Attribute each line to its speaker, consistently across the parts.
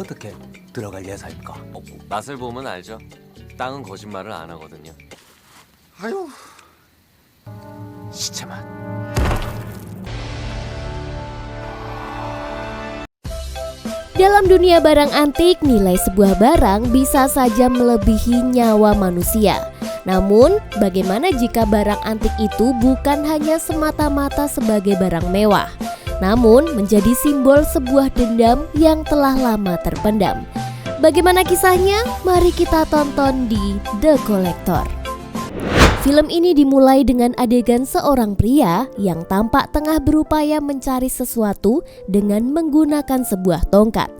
Speaker 1: 어떻게 들어갈 예사입니까?
Speaker 2: 맛을 보면 알죠. 땅은 거짓말을 안 하거든요.
Speaker 1: 아유, 시체만.
Speaker 3: Dalam dunia barang antik, nilai sebuah barang bisa saja melebihi nyawa manusia. Namun, bagaimana jika barang antik itu bukan hanya semata-mata sebagai barang mewah, namun menjadi simbol sebuah dendam yang telah lama terpendam? Bagaimana kisahnya? Mari kita tonton di The Collector. Film ini dimulai dengan adegan seorang pria yang tampak tengah berupaya mencari sesuatu dengan menggunakan sebuah tongkat.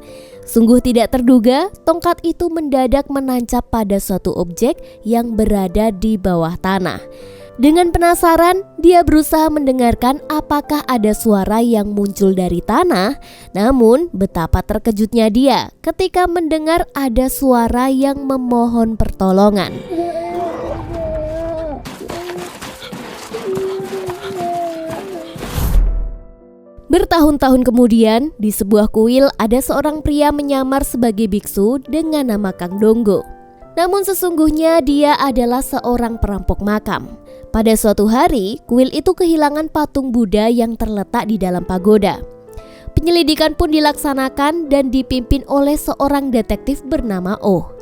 Speaker 3: Sungguh tidak terduga, tongkat itu mendadak menancap pada suatu objek yang berada di bawah tanah. Dengan penasaran, dia berusaha mendengarkan apakah ada suara yang muncul dari tanah. Namun, betapa terkejutnya dia ketika mendengar ada suara yang memohon pertolongan. Bertahun-tahun kemudian, di sebuah kuil ada seorang pria menyamar sebagai biksu dengan nama Kang Donggo. Namun sesungguhnya dia adalah seorang perampok makam. Pada suatu hari, kuil itu kehilangan patung Buddha yang terletak di dalam pagoda. Penyelidikan pun dilaksanakan dan dipimpin oleh seorang detektif bernama Oh.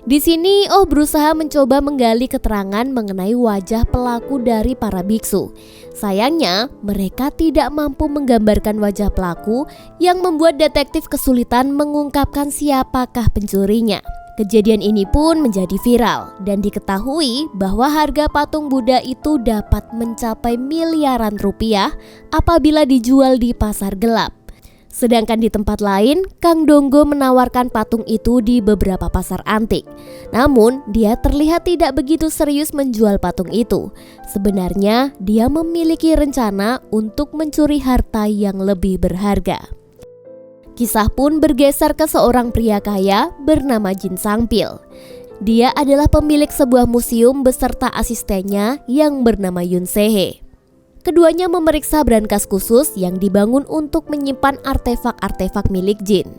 Speaker 3: Di sini Oh berusaha mencoba menggali keterangan mengenai wajah pelaku dari para biksu. Sayangnya mereka tidak mampu menggambarkan wajah pelaku yang membuat detektif kesulitan mengungkapkan siapakah pencurinya. Kejadian ini pun menjadi viral dan diketahui bahwa harga patung Buddha itu dapat mencapai miliaran rupiah apabila dijual di pasar gelap. Sedangkan di tempat lain, Kang Donggo menawarkan patung itu di beberapa pasar antik. Namun, dia terlihat tidak begitu serius menjual patung itu. Sebenarnya, dia memiliki rencana untuk mencuri harta yang lebih berharga. Kisah pun bergeser ke seorang pria kaya bernama Jin Sangpil. Dia adalah pemilik sebuah museum beserta asistennya yang bernama Yun Sehe. Keduanya memeriksa brankas khusus yang dibangun untuk menyimpan artefak-artefak milik Jin.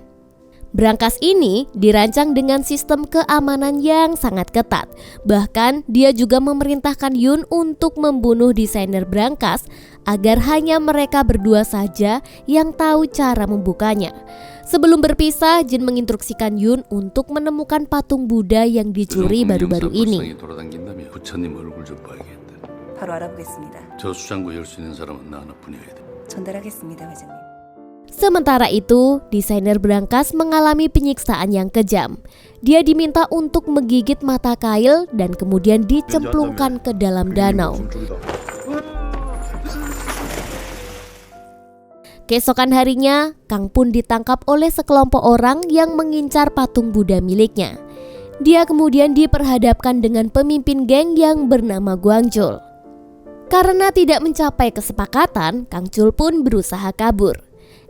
Speaker 3: Brankas ini dirancang dengan sistem keamanan yang sangat ketat. Bahkan dia juga memerintahkan Yun untuk membunuh desainer brankas agar hanya mereka berdua saja yang tahu cara membukanya. Sebelum berpisah, Jin menginstruksikan Yun untuk menemukan patung Buddha yang dicuri baru-baru ini.
Speaker 4: 바로 알아보겠습니다.
Speaker 5: 저 수장고 열 수 있는 사람은 나 하나뿐이어야 돼.
Speaker 4: 전달하겠습니다, 회장님.
Speaker 3: Sementara itu, desainer brankas mengalami penyiksaan yang kejam. Dia diminta untuk menggigit mata kail dan kemudian dicemplungkan ke dalam danau. Keesokan harinya, Kang pun ditangkap oleh sekelompok orang yang mengincar patung Buddha miliknya. Dia kemudian diperhadapkan dengan pemimpin geng yang bernama Guangchul. Karena tidak mencapai kesepakatan, Kang Chul pun berusaha kabur.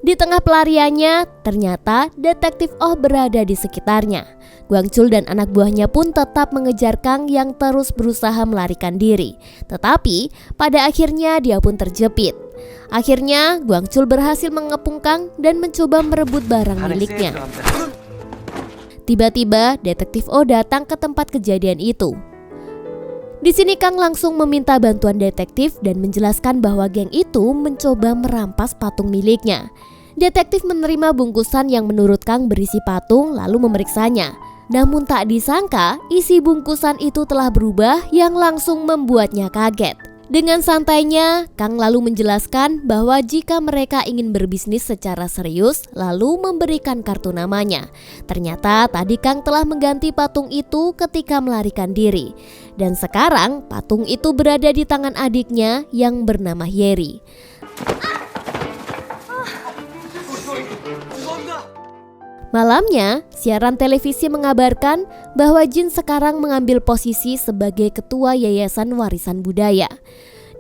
Speaker 3: Di tengah pelariannya, ternyata detektif Oh berada di sekitarnya. Guangchul dan anak buahnya pun tetap mengejar Kang yang terus berusaha melarikan diri. Tetapi pada akhirnya dia pun terjepit. Akhirnya Guangchul berhasil mengepung Kang dan mencoba merebut barang miliknya. Tiba-tiba detektif Oh datang ke tempat kejadian itu. Di sini Kang langsung meminta bantuan detektif dan menjelaskan bahwa geng itu mencoba merampas patung miliknya. Detektif menerima bungkusan yang menurut Kang berisi patung lalu memeriksanya. Namun tak disangka isi bungkusan itu telah berubah yang langsung membuatnya kaget. Dengan santainya, Kang lalu menjelaskan bahwa jika mereka ingin berbisnis secara serius, lalu memberikan kartu namanya. Ternyata tadi Kang telah mengganti patung itu ketika melarikan diri. Dan sekarang patung itu berada di tangan adiknya yang bernama Yeri. Malamnya, siaran televisi mengabarkan bahwa Jin sekarang mengambil posisi sebagai ketua Yayasan Warisan Budaya.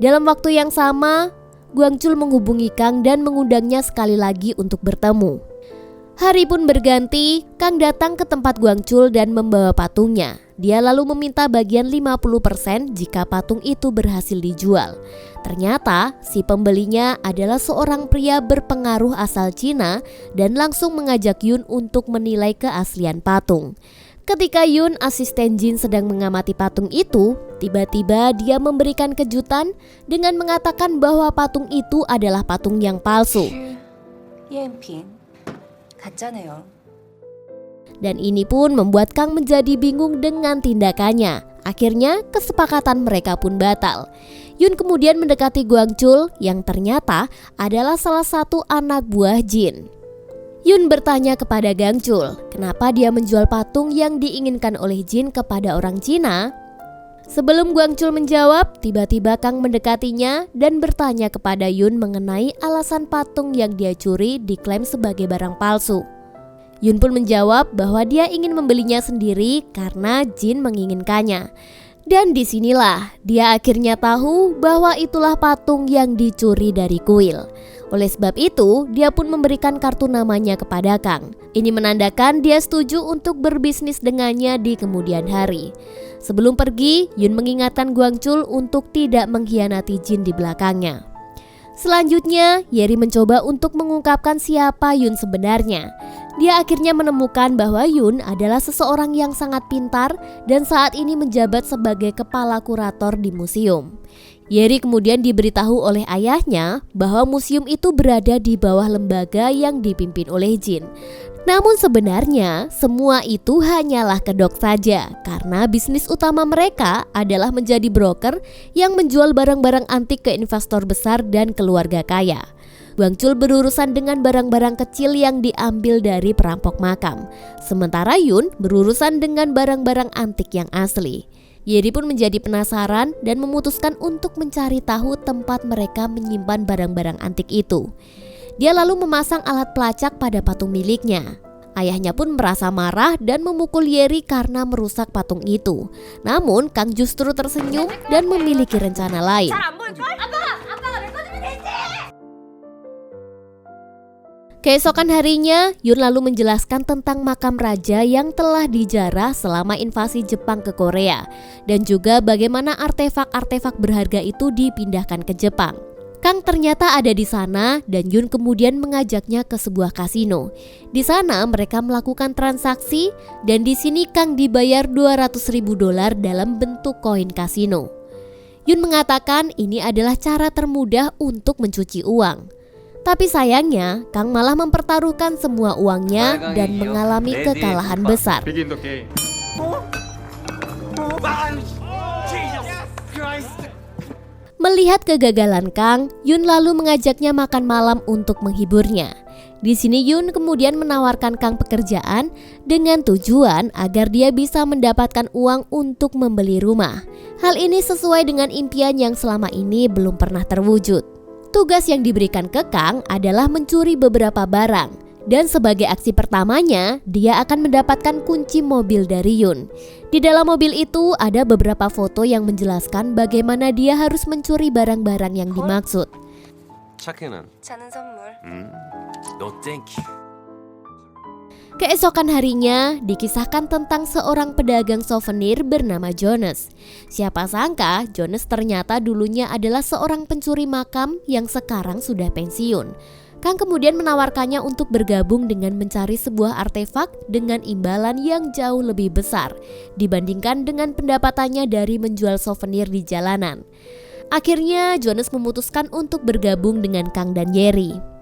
Speaker 3: Dalam waktu yang sama, Guangchul menghubungi Kang dan mengundangnya sekali lagi untuk bertemu. Hari pun berganti, Kang datang ke tempat Guangchul dan membawa patungnya. Dia lalu meminta bagian 50% jika patung itu berhasil dijual. Ternyata si pembelinya adalah seorang pria berpengaruh asal Cina dan langsung mengajak Yun untuk menilai keaslian patung. Ketika Yun, asisten Jin, sedang mengamati patung itu, tiba-tiba dia memberikan kejutan dengan mengatakan bahwa patung itu adalah patung yang palsu.
Speaker 4: EMP 가짜네요.
Speaker 3: Dan ini pun membuat Kang menjadi bingung dengan tindakannya. Akhirnya kesepakatan mereka pun batal. Yun kemudian mendekati Guangchul yang ternyata adalah salah satu anak buah Jin. Yun bertanya kepada Gangchul, kenapa dia menjual patung yang diinginkan oleh Jin kepada orang Cina? Sebelum Guangchul menjawab, tiba-tiba Kang mendekatinya dan bertanya kepada Yun mengenai alasan patung yang dia curi diklaim sebagai barang palsu. Yun pun menjawab bahwa dia ingin membelinya sendiri karena Jin menginginkannya. Dan disinilah dia akhirnya tahu bahwa itulah patung yang dicuri dari kuil. Oleh sebab itu, dia pun memberikan kartu namanya kepada Kang. Ini menandakan dia setuju untuk berbisnis dengannya di kemudian hari. Sebelum pergi, Yun mengingatkan Guangchul untuk tidak mengkhianati Jin di belakangnya. Selanjutnya, Yeri mencoba untuk mengungkapkan siapa Yun sebenarnya. Dia akhirnya menemukan bahwa Yun adalah seseorang yang sangat pintar dan saat ini menjabat sebagai kepala kurator di museum. Yeri kemudian diberitahu oleh ayahnya bahwa museum itu berada di bawah lembaga yang dipimpin oleh Jin. Namun sebenarnya semua itu hanyalah kedok saja karena bisnis utama mereka adalah menjadi broker yang menjual barang-barang antik ke investor besar dan keluarga kaya. Guangchul berurusan dengan barang-barang kecil yang diambil dari perampok makam. Sementara Yun berurusan dengan barang-barang antik yang asli. Yeri pun menjadi penasaran dan memutuskan untuk mencari tahu tempat mereka menyimpan barang-barang antik itu. Dia lalu memasang alat pelacak pada patung miliknya. Ayahnya pun merasa marah dan memukul Yeri karena merusak patung itu. Namun Kang justru tersenyum dan memiliki rencana lain. Keesokan harinya, Yun lalu menjelaskan tentang makam raja yang telah dijarah selama invasi Jepang ke Korea dan juga bagaimana artefak-artefak berharga itu dipindahkan ke Jepang. Kang ternyata ada di sana dan Yun kemudian mengajaknya ke sebuah kasino. Di sana mereka melakukan transaksi dan di sini Kang dibayar $200.000 dalam bentuk koin kasino. Yun mengatakan ini adalah cara termudah untuk mencuci uang. Tapi sayangnya, Kang malah mempertaruhkan semua uangnya dan mengalami kekalahan besar. Melihat kegagalan Kang, Yun lalu mengajaknya makan malam untuk menghiburnya. Di sini Yun kemudian menawarkan Kang pekerjaan dengan tujuan agar dia bisa mendapatkan uang untuk membeli rumah. Hal ini sesuai dengan impian yang selama ini belum pernah terwujud. Tugas yang diberikan ke Kang adalah mencuri beberapa barang. Dan sebagai aksi pertamanya, dia akan mendapatkan kunci mobil dari Yun. Di dalam mobil itu ada beberapa foto yang menjelaskan bagaimana dia harus mencuri barang-barang yang dimaksud.
Speaker 2: 차크는
Speaker 4: 차는 선물.
Speaker 2: 너 땡큐.
Speaker 3: Keesokan harinya dikisahkan tentang seorang pedagang souvenir bernama Jonas. Siapa sangka Jonas ternyata dulunya adalah seorang pencuri makam yang sekarang sudah pensiun. Kang kemudian menawarkannya untuk bergabung dengan mencari sebuah artefak dengan imbalan yang jauh lebih besar dibandingkan dengan pendapatannya dari menjual souvenir di jalanan. Akhirnya Jonas memutuskan untuk bergabung dengan Kang dan Yeri.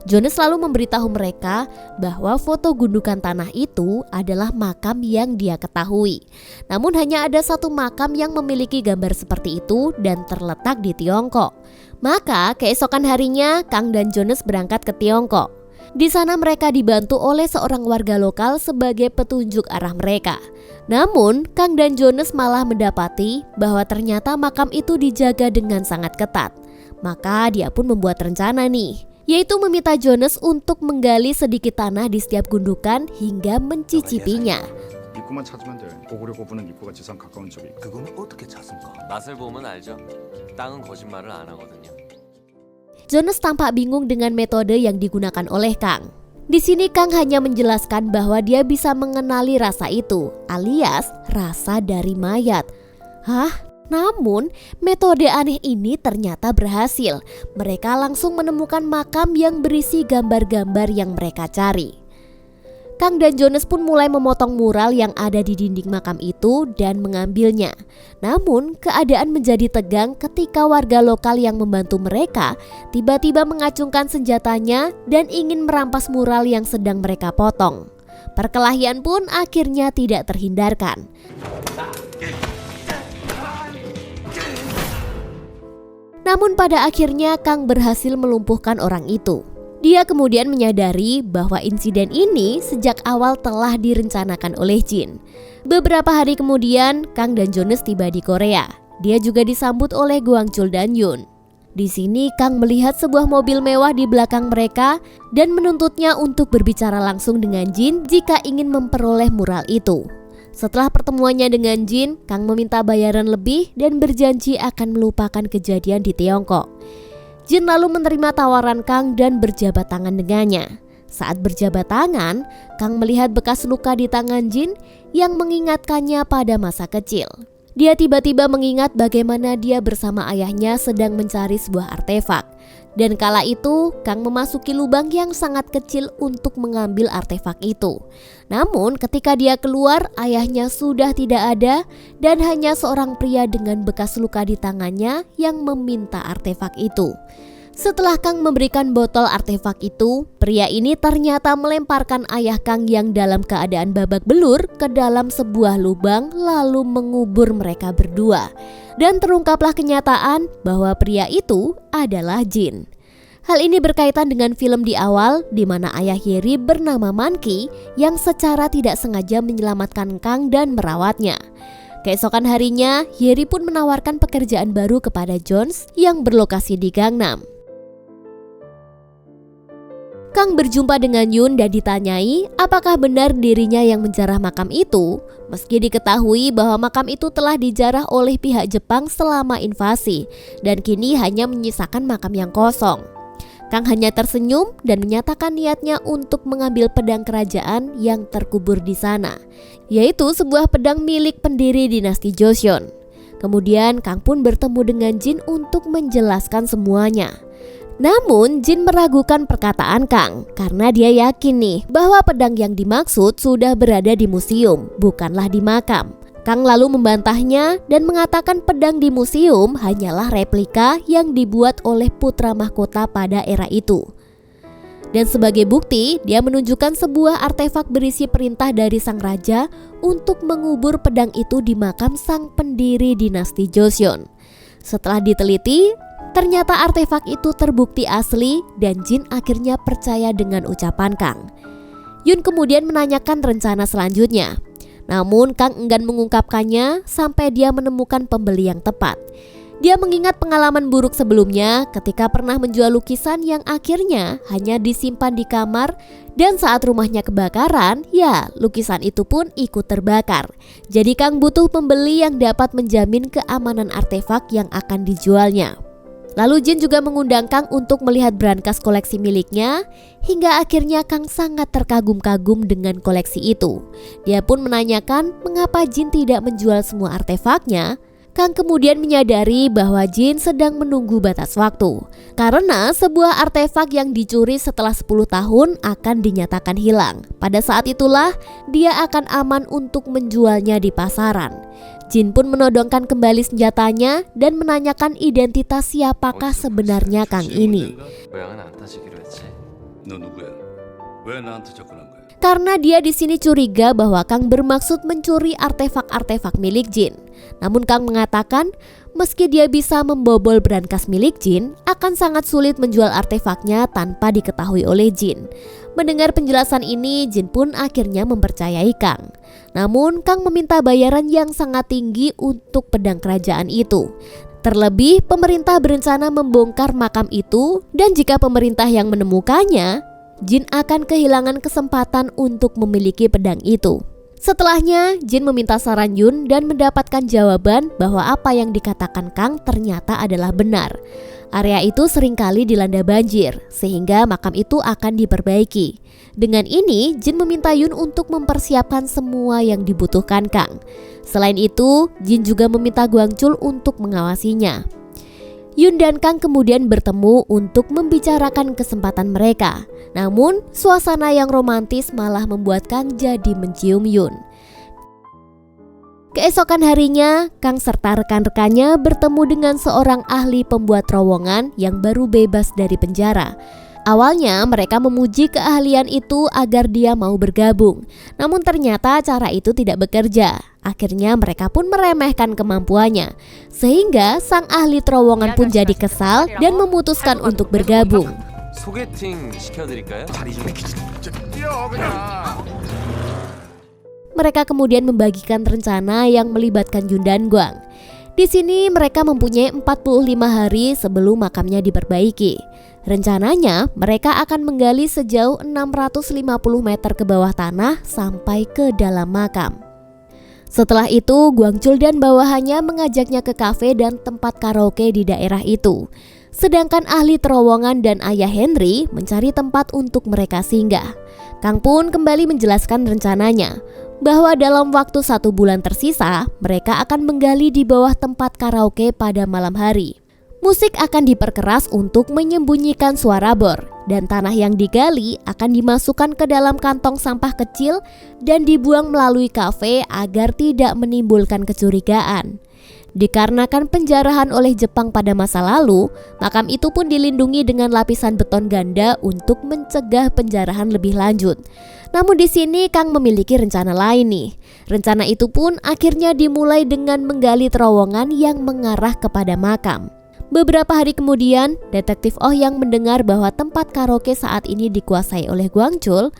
Speaker 3: Jonas lalu memberitahu mereka bahwa foto gundukan tanah itu adalah makam yang dia ketahui. Namun hanya ada satu makam yang memiliki gambar seperti itu dan terletak di Tiongkok. Maka keesokan harinya Kang dan Jonas berangkat ke Tiongkok. Di sana mereka dibantu oleh seorang warga lokal sebagai petunjuk arah mereka. Namun Kang dan Jonas malah mendapati bahwa ternyata makam itu dijaga dengan sangat ketat. Maka dia pun membuat rencana nih, yaitu meminta Jonas untuk menggali sedikit tanah di setiap gundukan hingga mencicipinya.
Speaker 6: 입구만 찾으면 돼. 고구려 고부는 입구가 지상 가까운 쪽이.
Speaker 1: 그건 어떻게 찾습니까?
Speaker 2: 맛을 보면 알죠. 땅은 거짓말을 안 하거든요.
Speaker 3: Jonas tampak bingung dengan metode yang digunakan oleh Kang. Di sini Kang hanya menjelaskan bahwa dia bisa mengenali rasa itu, alias rasa dari mayat. Hah? Namun metode aneh ini ternyata berhasil. Mereka langsung menemukan makam yang berisi gambar-gambar yang mereka cari. Kang dan Jones pun mulai memotong mural yang ada di dinding makam itu dan mengambilnya. Namun keadaan menjadi tegang ketika warga lokal yang membantu mereka tiba-tiba mengacungkan senjatanya dan ingin merampas mural yang sedang mereka potong. Perkelahian pun akhirnya tidak terhindarkan. Namun pada akhirnya Kang berhasil melumpuhkan orang itu. Dia kemudian menyadari bahwa insiden ini sejak awal telah direncanakan oleh Jin. Beberapa hari kemudian, Kang dan Jones tiba di Korea. Dia juga disambut oleh Gwangchul dan Yoon. Di sini Kang melihat sebuah mobil mewah di belakang mereka dan menuntutnya untuk berbicara langsung dengan Jin jika ingin memperoleh mural itu. Setelah pertemuannya dengan Jin, Kang meminta bayaran lebih dan berjanji akan melupakan kejadian di Tiongkok. Jin lalu menerima tawaran Kang dan berjabat tangan dengannya. Saat berjabat tangan, Kang melihat bekas luka di tangan Jin yang mengingatkannya pada masa kecil. Dia tiba-tiba mengingat bagaimana dia bersama ayahnya sedang mencari sebuah artefak. Dan kala itu, Kang memasuki lubang yang sangat kecil untuk mengambil artefak itu. Namun ketika dia keluar, ayahnya sudah tidak ada dan hanya seorang pria dengan bekas luka di tangannya yang meminta artefak itu. Setelah Kang memberikan botol artefak itu, pria ini ternyata melemparkan ayah Kang yang dalam keadaan babak belur ke dalam sebuah lubang lalu mengubur mereka berdua. Dan terungkaplah kenyataan bahwa pria itu adalah Jin. Hal ini berkaitan dengan film di awal di mana ayah Yeri bernama Manki yang secara tidak sengaja menyelamatkan Kang dan merawatnya. Keesokan harinya, Yeri pun menawarkan pekerjaan baru kepada Jones yang berlokasi di Gangnam. Kang berjumpa dengan Yoon dan ditanyai apakah benar dirinya yang menjarah makam itu, meski diketahui bahwa makam itu telah dijarah oleh pihak Jepang selama invasi dan kini hanya menyisakan makam yang kosong. Kang hanya tersenyum dan menyatakan niatnya untuk mengambil pedang kerajaan yang terkubur di sana, yaitu sebuah pedang milik pendiri dinasti Joseon. Kemudian Kang pun bertemu dengan Jin untuk menjelaskan semuanya. Namun Jin meragukan perkataan Kang karena dia yakin nih bahwa pedang yang dimaksud sudah berada di museum, bukanlah di makam. Kang lalu membantahnya dan mengatakan pedang di museum hanyalah replika yang dibuat oleh putra mahkota pada era itu. Dan sebagai bukti, dia menunjukkan sebuah artefak berisi perintah dari sang raja untuk mengubur pedang itu di makam sang pendiri dinasti Joseon. Setelah diteliti, ternyata artefak itu terbukti asli dan Jin akhirnya percaya dengan ucapan Kang. Yoon kemudian menanyakan rencana selanjutnya. Namun Kang enggan mengungkapkannya sampai dia menemukan pembeli yang tepat. Dia mengingat pengalaman buruk sebelumnya ketika pernah menjual lukisan yang akhirnya hanya disimpan di kamar dan saat rumahnya kebakaran, ya lukisan itu pun ikut terbakar. Jadi Kang butuh pembeli yang dapat menjamin keamanan artefak yang akan dijualnya. Lalu Jin juga mengundang Kang untuk melihat brankas koleksi miliknya, hingga akhirnya Kang sangat terkagum-kagum dengan koleksi itu. Dia pun menanyakan mengapa Jin tidak menjual semua artefaknya. Kang kemudian menyadari bahwa Jin sedang menunggu batas waktu, karena sebuah artefak yang dicuri setelah 10 tahun akan dinyatakan hilang. Pada saat itulah dia akan aman untuk menjualnya di pasaran. Jin pun menodongkan kembali senjatanya dan menanyakan identitas siapakah sebenarnya Kang ini.
Speaker 2: 모양은 안 따지기로 했지.
Speaker 5: 너 누구야? 왜 나한테 접근한 거야?
Speaker 3: Karena dia di sini curiga bahwa Kang bermaksud mencuri artefak-artefak milik Jin. Namun Kang mengatakan meski dia bisa membobol brankas milik Jin, akan sangat sulit menjual artefaknya tanpa diketahui oleh Jin. Mendengar penjelasan ini, Jin pun akhirnya mempercayai Kang. Namun Kang meminta bayaran yang sangat tinggi untuk pedang kerajaan itu. Terlebih pemerintah berencana membongkar makam itu dan jika pemerintah yang menemukannya, Jin akan kehilangan kesempatan untuk memiliki pedang itu. Setelahnya, Jin meminta saran Yoon dan mendapatkan jawaban bahwa apa yang dikatakan Kang ternyata adalah benar. Area itu seringkali dilanda banjir, sehingga makam itu akan diperbaiki. Dengan ini, Jin meminta Yun untuk mempersiapkan semua yang dibutuhkan Kang. Selain itu, Jin juga meminta Gwangchul untuk mengawasinya. Yun dan Kang kemudian bertemu untuk membicarakan kesempatan mereka. Namun, suasana yang romantis malah membuat Kang jadi mencium Yun. Keesokan harinya, Kang serta rekan-rekannya bertemu dengan seorang ahli pembuat terowongan yang baru bebas dari penjara. Awalnya mereka memuji keahlian itu agar dia mau bergabung. Namun ternyata cara itu tidak bekerja. Akhirnya mereka pun meremehkan kemampuannya. Sehingga sang ahli terowongan pun jadi kesal dan memutuskan untuk bergabung.
Speaker 2: 소개팅 시켜드릴까요?
Speaker 3: Mereka kemudian membagikan rencana yang melibatkan Yun dan Gwang. Di sini mereka mempunyai 45 hari sebelum makamnya diperbaiki. Rencananya mereka akan menggali sejauh 650 meter ke bawah tanah sampai ke dalam makam. Setelah itu, Gwangchul dan bawahannya mengajaknya ke kafe dan tempat karaoke di daerah itu. Sedangkan ahli terowongan dan ayah Henry mencari tempat untuk mereka singgah. Kang pun kembali menjelaskan rencananya, bahwa dalam waktu 1 bulan tersisa, mereka akan menggali di bawah tempat karaoke pada malam hari. Musik akan diperkeras untuk menyembunyikan suara bor, dan tanah yang digali akan dimasukkan ke dalam kantong sampah kecil dan dibuang melalui kafe agar tidak menimbulkan kecurigaan. Dikarenakan penjarahan oleh Jepang pada masa lalu, makam itu pun dilindungi dengan lapisan beton ganda untuk mencegah penjarahan lebih lanjut. Namun di sini Kang memiliki rencana lain nih. Rencana itu pun akhirnya dimulai dengan menggali terowongan yang mengarah kepada makam. Beberapa hari kemudian, detektif Oh yang mendengar bahwa tempat karaoke saat ini dikuasai oleh Gwangchul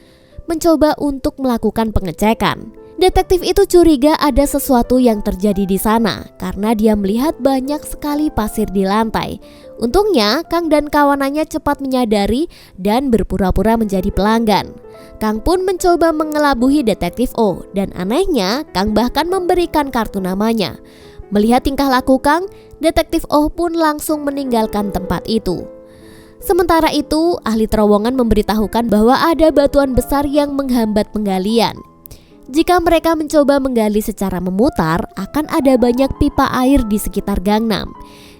Speaker 3: mencoba untuk melakukan pengecekan. Detektif itu curiga ada sesuatu yang terjadi di sana karena dia melihat banyak sekali pasir di lantai. Untungnya, Kang dan kawanannya cepat menyadari dan berpura-pura menjadi pelanggan. Kang pun mencoba mengelabuhi detektif O dan anehnya, Kang bahkan memberikan kartu namanya. Melihat tingkah laku Kang, detektif Oh pun langsung meninggalkan tempat itu. Sementara itu, ahli terowongan memberitahukan bahwa ada batuan besar yang menghambat penggalian. Jika mereka mencoba menggali secara memutar, akan ada banyak pipa air di sekitar Gangnam.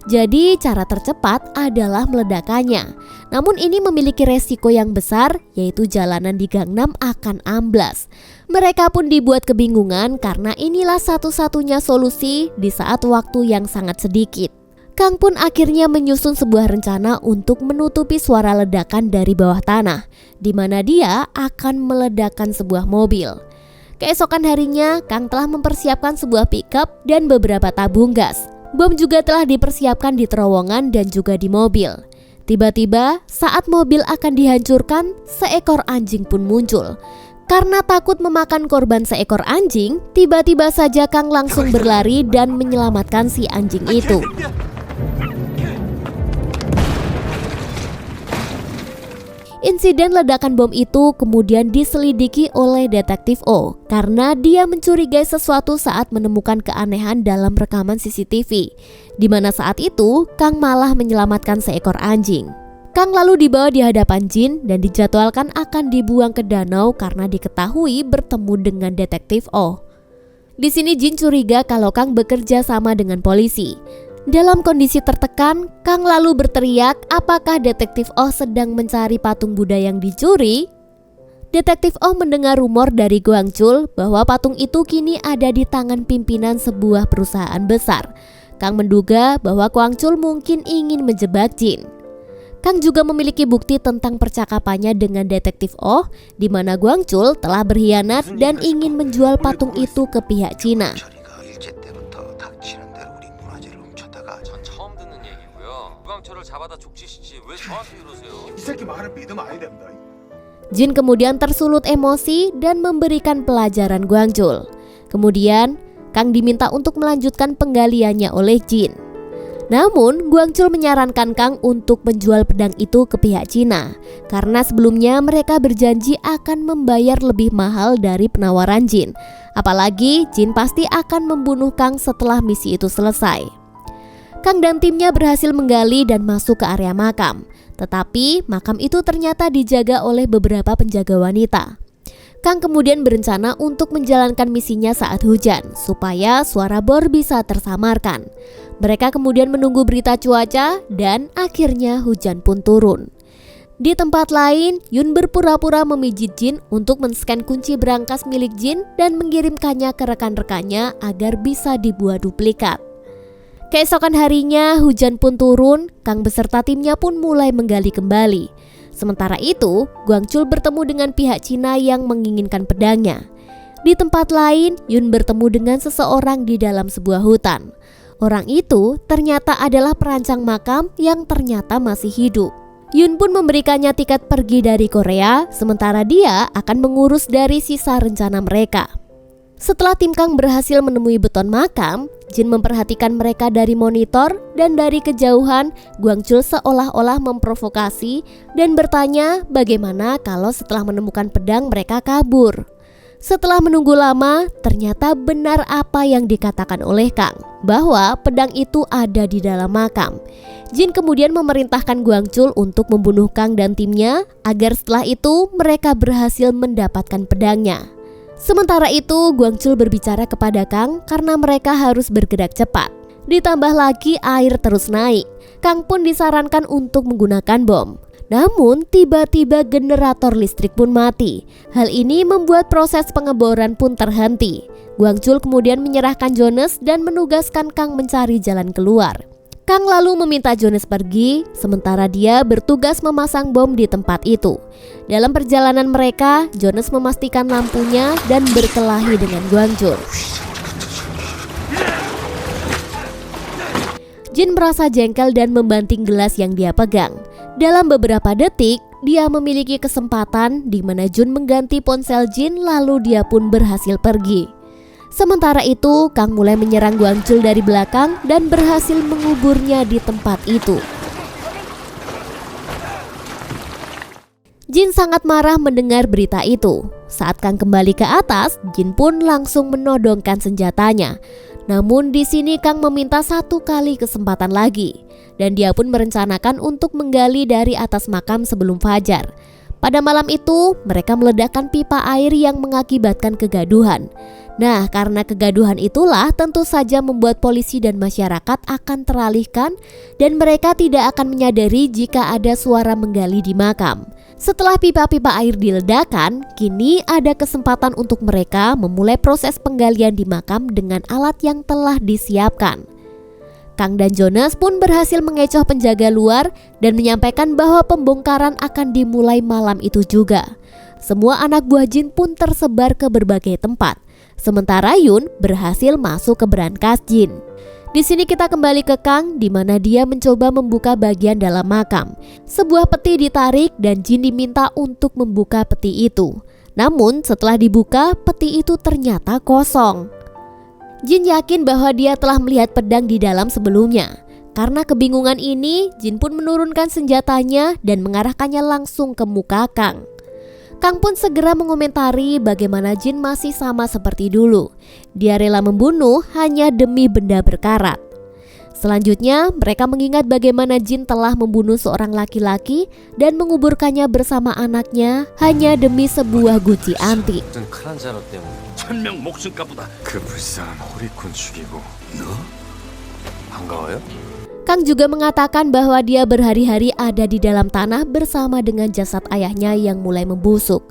Speaker 3: Jadi cara tercepat adalah meledakannya. Namun ini memiliki resiko yang besar, yaitu jalanan di Gangnam akan amblas. Mereka pun dibuat kebingungan karena inilah satu-satunya solusi di saat waktu yang sangat sedikit. Kang pun akhirnya menyusun sebuah rencana untuk menutupi suara ledakan dari bawah tanah, di mana dia akan meledakkan sebuah mobil. Keesokan harinya, Kang telah mempersiapkan sebuah pickup dan beberapa tabung gas. Bom juga telah dipersiapkan di terowongan dan juga di mobil. Tiba-tiba, saat mobil akan dihancurkan, seekor anjing pun muncul. Karena takut memakan korban seekor anjing, tiba-tiba saja Kang langsung berlari dan menyelamatkan si anjing itu. Insiden ledakan bom itu kemudian diselidiki oleh detektif O karena dia mencurigai sesuatu saat menemukan keanehan dalam rekaman CCTV, di mana saat itu Kang malah menyelamatkan seekor anjing. Kang lalu dibawa di hadapan Jin dan dijadwalkan akan dibuang ke danau karena diketahui bertemu dengan detektif O. Di sini Jin curiga kalau Kang bekerja sama dengan polisi. Dalam kondisi tertekan, Kang lalu berteriak apakah detektif Oh sedang mencari patung Buddha yang dicuri. Detektif Oh mendengar rumor dari Gwangchul bahwa patung itu kini ada di tangan pimpinan sebuah perusahaan besar. Kang menduga bahwa Gwangchul mungkin ingin menjebak Jin. Kang juga memiliki bukti tentang percakapannya dengan detektif Oh, di mana Gwangchul telah berkhianat dan ingin menjual patung itu ke pihak Cina. Jin kemudian tersulut emosi dan memberikan pelajaran Gwangchul. Kemudian, Kang diminta untuk melanjutkan penggaliannya oleh Jin. Namun, Gwangchul menyarankan Kang untuk menjual pedang itu ke pihak Cina karena sebelumnya mereka berjanji akan membayar lebih mahal dari penawaran Jin. Apalagi Jin pasti akan membunuh Kang setelah misi itu selesai. Kang dan timnya berhasil menggali dan masuk ke area makam. Tetapi makam itu ternyata dijaga oleh beberapa penjaga wanita. Kang kemudian berencana untuk menjalankan misinya saat hujan, supaya suara bor bisa tersamarkan. Mereka kemudian menunggu berita cuaca dan akhirnya hujan pun turun. Di tempat lain, Yun berpura-pura memijit Jin untuk men-scan kunci berangkas milik Jin dan mengirimkannya ke rekan-rekannya agar bisa dibuat duplikat. Keesokan harinya hujan pun turun, Kang beserta timnya pun mulai menggali kembali. Sementara itu, Guangchul bertemu dengan pihak Cina yang menginginkan pedangnya. Di tempat lain, Yun bertemu dengan seseorang di dalam sebuah hutan. Orang itu ternyata adalah perancang makam yang ternyata masih hidup. Yun pun memberikannya tiket pergi dari Korea, sementara dia akan mengurus dari sisa rencana mereka. Setelah tim Kang berhasil menemui beton makam, Jin memperhatikan mereka dari monitor dan dari kejauhan Guangchul seolah-olah memprovokasi dan bertanya bagaimana kalau setelah menemukan pedang mereka kabur. Setelah menunggu lama, ternyata benar apa yang dikatakan oleh Kang, bahwa pedang itu ada di dalam makam. Jin kemudian memerintahkan Guangchul untuk membunuh Kang dan timnya agar setelah itu mereka berhasil mendapatkan pedangnya. Sementara itu, Guangchul berbicara kepada Kang karena mereka harus bergerak cepat. Ditambah lagi air terus naik. Kang pun disarankan untuk menggunakan bom. Namun tiba-tiba generator listrik pun mati. Hal ini membuat proses pengeboran pun terhenti. Guangchul kemudian menyerahkan Jonas dan menugaskan Kang mencari jalan keluar. Kang lalu meminta Jonas pergi, sementara dia bertugas memasang bom di tempat itu. Dalam perjalanan mereka, Jonas memastikan lampunya dan berkelahi dengan Guangchul. Jin merasa jengkel dan membanting gelas yang dia pegang. Dalam beberapa detik, dia memiliki kesempatan di mana Jun mengganti ponsel Jin lalu dia pun berhasil pergi. Sementara itu, Kang mulai menyerang Guangchul dari belakang dan berhasil menguburnya di tempat itu. Jin sangat marah mendengar berita itu. Saat Kang kembali ke atas, Jin pun langsung menodongkan senjatanya. Namun di sini Kang meminta satu kali kesempatan lagi, dan dia pun merencanakan untuk menggali dari atas makam sebelum fajar. Pada malam itu, mereka meledakkan pipa air yang mengakibatkan kegaduhan. Nah, karena kegaduhan itulah tentu saja membuat polisi dan masyarakat akan teralihkan dan mereka tidak akan menyadari jika ada suara menggali di makam. Setelah pipa-pipa air diledakkan, kini ada kesempatan untuk mereka memulai proses penggalian di makam dengan alat yang telah disiapkan. Kang dan Jonas pun berhasil mengecoh penjaga luar dan menyampaikan bahwa pembongkaran akan dimulai malam itu juga. Semua anak buah Jin pun tersebar ke berbagai tempat. Sementara Yun berhasil masuk ke berangkas Jin. Di sini kita kembali ke Kang, di mana dia mencoba membuka bagian dalam makam. Sebuah peti ditarik dan Jin diminta untuk membuka peti itu. Namun setelah dibuka, peti itu ternyata kosong. Jin yakin bahwa dia telah melihat pedang di dalam sebelumnya. Karena kebingungan ini, Jin pun menurunkan senjatanya dan mengarahkannya langsung ke muka Kang. Kang pun segera mengomentari bagaimana Jin masih sama seperti dulu. Dia rela membunuh hanya demi benda berkarat. Selanjutnya, mereka mengingat bagaimana Jin telah membunuh seorang laki-laki dan menguburkannya bersama anaknya hanya demi sebuah guci antik.
Speaker 2: 무슨 큰한 자로 때문에.
Speaker 5: 1000명 목숨값보다
Speaker 6: 그 불쌍한 호리콘 죽이고
Speaker 2: 반가워요?
Speaker 3: Kang juga mengatakan bahwa dia berhari-hari ada di dalam tanah bersama dengan jasad ayahnya yang mulai membusuk.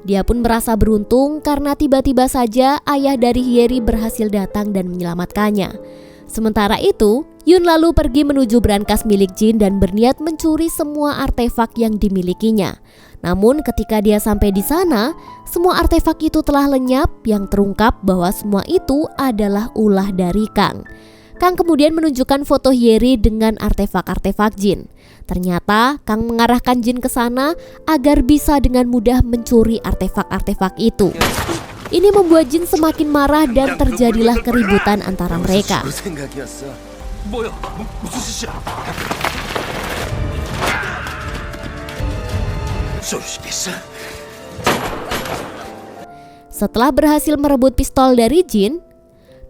Speaker 3: Dia pun merasa beruntung karena tiba-tiba saja ayah dari Hyeri berhasil datang dan menyelamatkannya. Sementara itu, Yun lalu pergi menuju brankas milik Jin dan berniat mencuri semua artefak yang dimilikinya. Namun ketika dia sampai di sana, semua artefak itu telah lenyap yang terungkap bahwa semua itu adalah ulah dari Kang. Kang kemudian menunjukkan foto Hyeri dengan artefak-artefak Jin. Ternyata Kang mengarahkan Jin ke sana agar bisa dengan mudah mencuri artefak-artefak itu. Ini membuat Jin semakin marah dan terjadilah keributan antara mereka.
Speaker 2: 생각이었어.
Speaker 5: 뭐야? 무슨 짓이야? 쏘시겠어?
Speaker 3: Setelah berhasil merebut pistol dari Jin,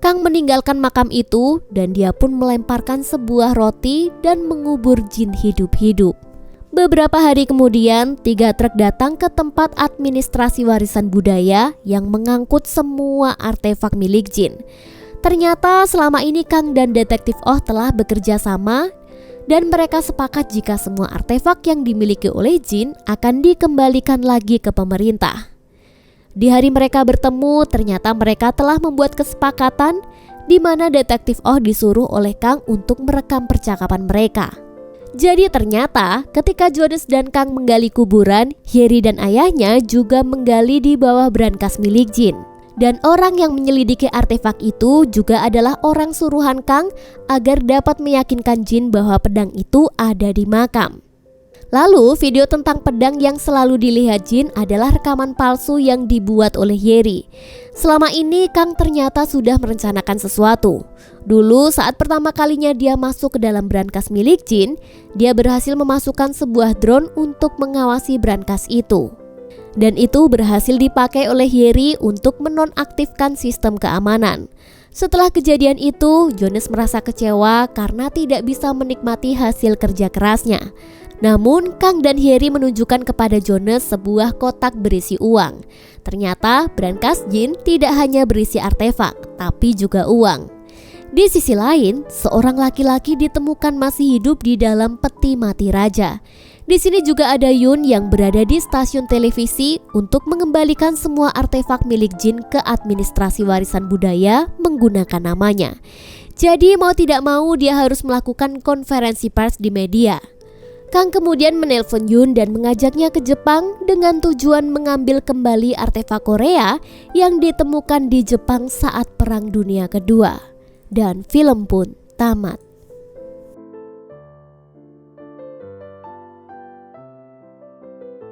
Speaker 3: Kang meninggalkan makam itu dan dia pun melemparkan sebuah roti dan mengubur jin hidup-hidup. Beberapa hari kemudian, 3 truk datang ke tempat administrasi warisan budaya yang mengangkut semua artefak milik jin. Ternyata selama ini Kang dan Detektif Oh telah bekerja sama dan mereka sepakat jika semua artefak yang dimiliki oleh jin akan dikembalikan lagi ke pemerintah. Di hari mereka bertemu, ternyata mereka telah membuat kesepakatan di mana Detektif Oh disuruh oleh Kang untuk merekam percakapan mereka. Jadi ternyata ketika Jonas dan Kang menggali kuburan, Hyeri dan ayahnya juga menggali di bawah brankas milik jin. Dan orang yang menyelidiki artefak itu juga adalah orang suruhan Kang agar dapat meyakinkan jin bahwa pedang itu ada di makam. Lalu video tentang pedang yang selalu dilihat jin adalah rekaman palsu yang dibuat oleh Hyeri. Selama ini Kang ternyata sudah merencanakan sesuatu. Dulu saat pertama kalinya dia masuk ke dalam brankas milik jin, dia berhasil memasukkan sebuah drone untuk mengawasi brankas itu. Dan itu berhasil dipakai oleh Hyeri untuk menonaktifkan sistem keamanan. Setelah kejadian itu, Jonas merasa kecewa karena tidak bisa menikmati hasil kerja kerasnya. Namun, Kang dan Hyeri menunjukkan kepada Jonas sebuah kotak berisi uang. Ternyata, brankas jin tidak hanya berisi artefak, tapi juga uang. Di sisi lain, seorang laki-laki ditemukan masih hidup di dalam peti mati raja. Di sini juga ada Yun yang berada di stasiun televisi untuk mengembalikan semua artefak milik jin ke administrasi warisan budaya menggunakan namanya. Jadi mau tidak mau dia harus melakukan konferensi pers di media. Kang kemudian menelpon Yun dan mengajaknya ke Jepang dengan tujuan mengambil kembali artefak Korea yang ditemukan di Jepang saat Perang Dunia Kedua. Dan film pun tamat.